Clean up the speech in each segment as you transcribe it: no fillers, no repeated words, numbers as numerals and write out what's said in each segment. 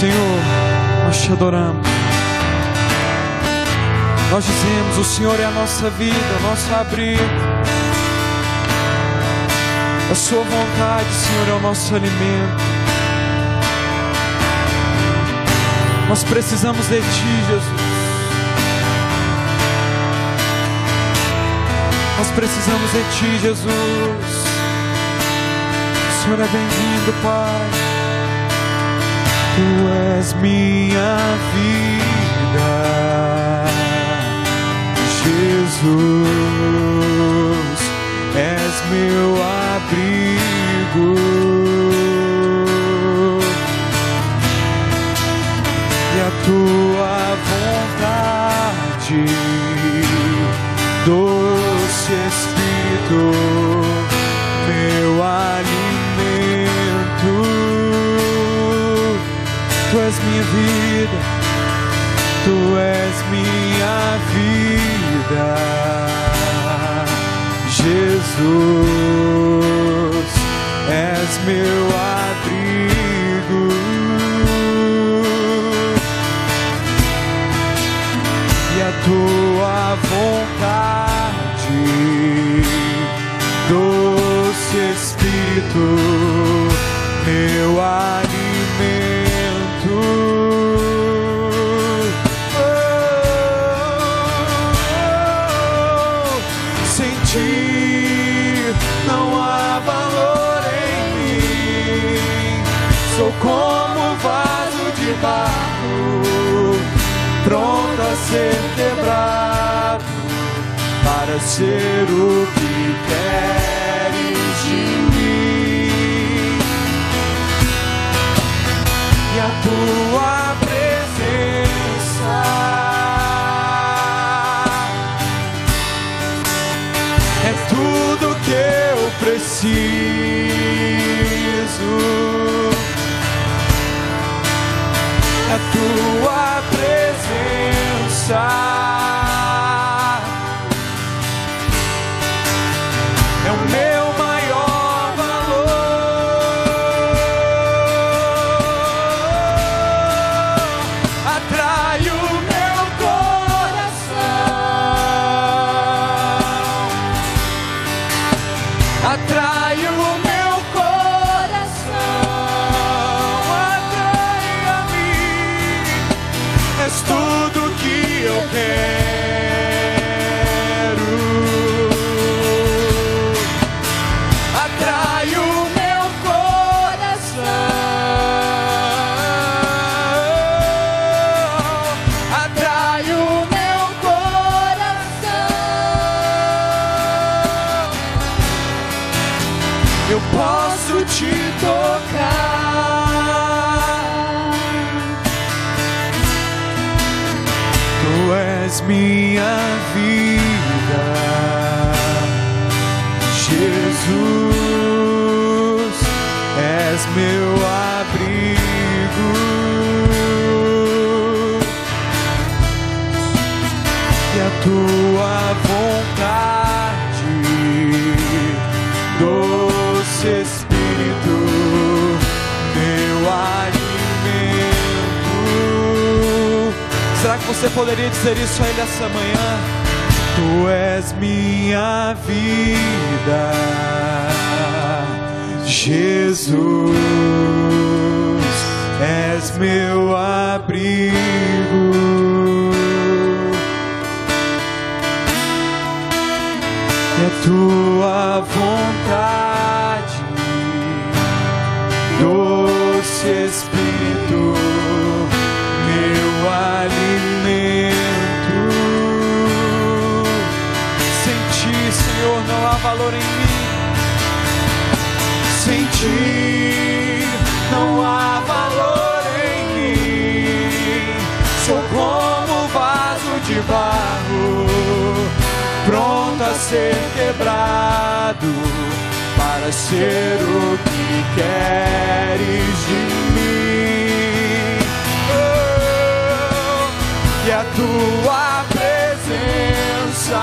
Senhor, nós te adoramos. Nós dizemos: o Senhor é a nossa vida, o nosso abrigo. A sua vontade, Senhor, é o nosso alimento. Nós precisamos de Ti, Jesus. Nós precisamos de Ti, Jesus. O Senhor é bem-vindo, Pai. Tu és minha vida, Jesus, és meu abrigo, e a Tua vontade, doce Espírito, meu alimento. Tu és minha vida, Tu és minha vida, Jesus, és meu abrigo, e a Tua vontade, doce Espírito, meu alimento. Sem Ti não há valor em mim. Sou como vaso de barro, pronto a ser quebrado, para ser o que queres de mim. E a Tua presença é tudo que eu preciso. A Tua presença é o meu maior valor. Atrai o meu coração, atrai o meu coração, atrai a mim. És tudo que eu quero. Atrai o meu coração, atrai o meu coração. Eu posso Te tocar. Tu és minha vida, Jesus, és meu abrigo, e a Tua vontade, doce Espírito, meu alimento. Será que você poderia dizer isso a Ele essa manhã? Tu és minha vida, Jesus, és meu abrigo, e a Tua vontade, doce Espírito, meu alimento. Sem Ti, Senhor, não há valor em mim. Sem Ti não há valor em mim. Sou como vaso de barro, pronto a ser quebrado, para ser o que queres de mim. Oh, e a Tua presença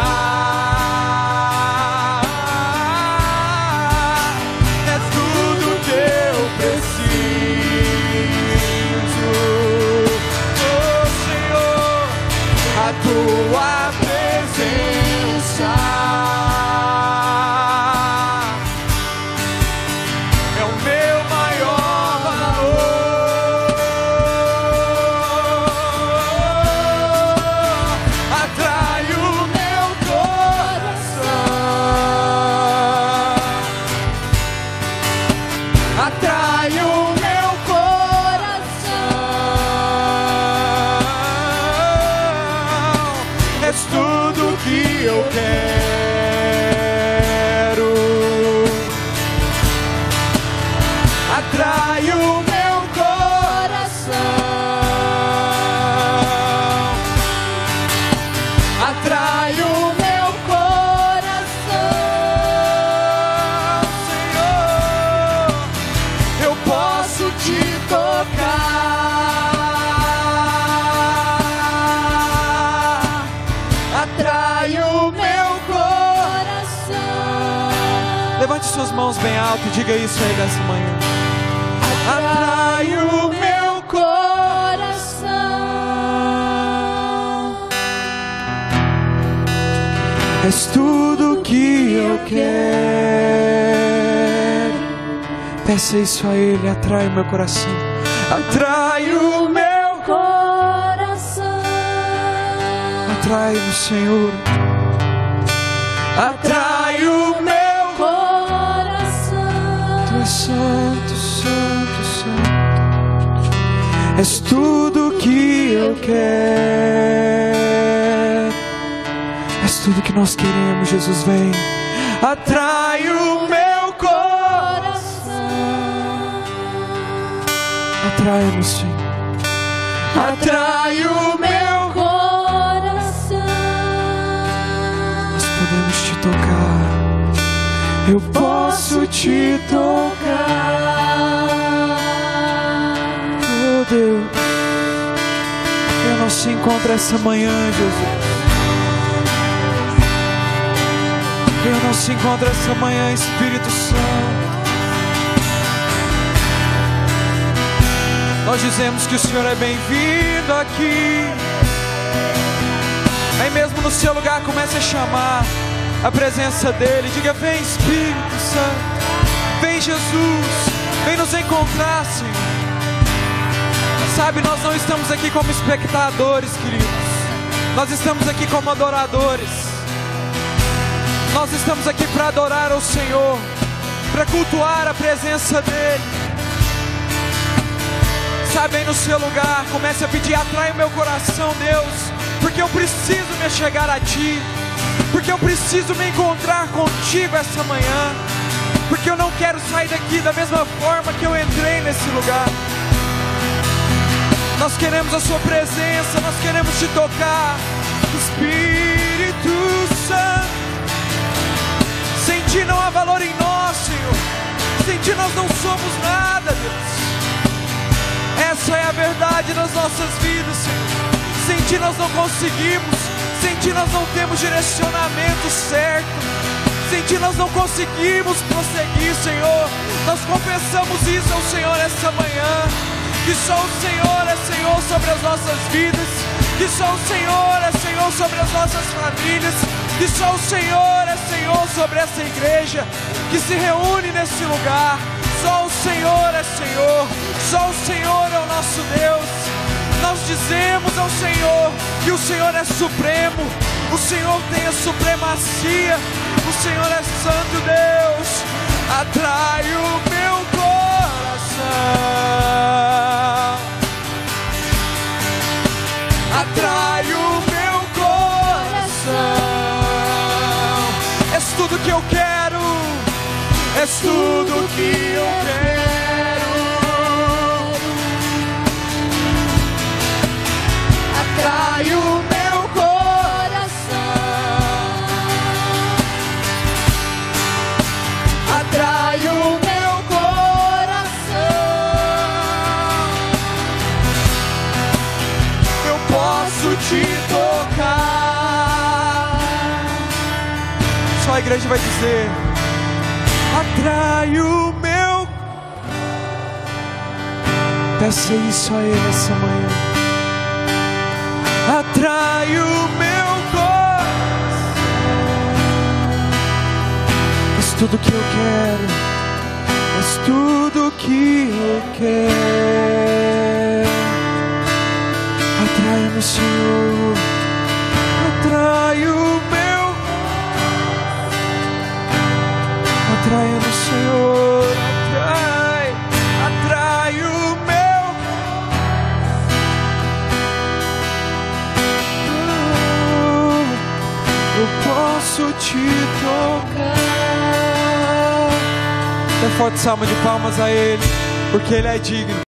é tudo que eu preciso. te tocar. Atrai o meu coração. Levante suas mãos bem alto e diga isso aí dessa manhã. Atrai o meu coração. És tudo que eu quero. Peça isso a Ele. Atrai o meu coração. Atrai o meu coração. Atrai-no, Senhor. Atrai o meu coração. Tu és santo, santo, santo. És tudo que eu quero. És tudo que nós queremos, Jesus, vem. Atrai o meu coração. Atrai-nos, Senhor. Atrai o meu coração. Nós podemos te tocar. Eu posso te tocar. Oh Deus, eu não se encontra essa manhã, Jesus. Eu não se encontra essa manhã, Espírito Santo. Nós dizemos que o Senhor é bem-vindo aqui. Aí mesmo no seu lugar, comece a chamar a presença dEle. Diga: vem Espírito Santo, vem Jesus, vem nos encontrar, Senhor. Sabe, nós não estamos aqui como espectadores, queridos. Nós estamos aqui como adoradores. Nós estamos aqui para adorar ao Senhor, para cultuar a presença dEle. Sabe, aí no seu lugar, comece a pedir: atrai o meu coração, Deus, porque eu preciso me chegar a Ti, porque eu preciso me encontrar contigo essa manhã, porque eu não quero sair daqui da mesma forma que eu entrei nesse lugar. Nós queremos a Sua presença, nós queremos Te tocar, Espírito Santo. Sem Ti não há valor em nós, Senhor. Sem Ti nós não somos nada, Deus. Essa é a verdade das nossas vidas, Senhor. Sem Ti nós não conseguimos. Sem Ti nós não temos direcionamento certo. Sem Ti nós não conseguimos prosseguir, Senhor. Nós confessamos isso ao Senhor essa manhã, que só o Senhor é Senhor sobre as nossas vidas, que só o Senhor é Senhor sobre as nossas famílias, que só o Senhor é Senhor sobre essa igreja que se reúne nesse lugar. Só o Senhor é Senhor, só o Senhor é o nosso Deus. Nós dizemos ao Senhor que o Senhor é supremo, o Senhor tem a supremacia, o Senhor é santo Deus. Atrai o meu coração. Atrai o meu coração. És tudo que eu quero, és tudo que eu quero. Atrai o meu coração. Atrai o meu coração. Eu posso te tocar. Só a igreja vai dizer: atrai o meu. Peça isso a Ele essa manhã. Atrai o meu coração. És tudo que eu quero, és tudo que eu quero. Atrai-me, Senhor. Atrai o meu. Atrai-me, Senhor. Atrai o meu. Eu posso te tocar. Dê forte salva de palmas a Ele, porque Ele é digno.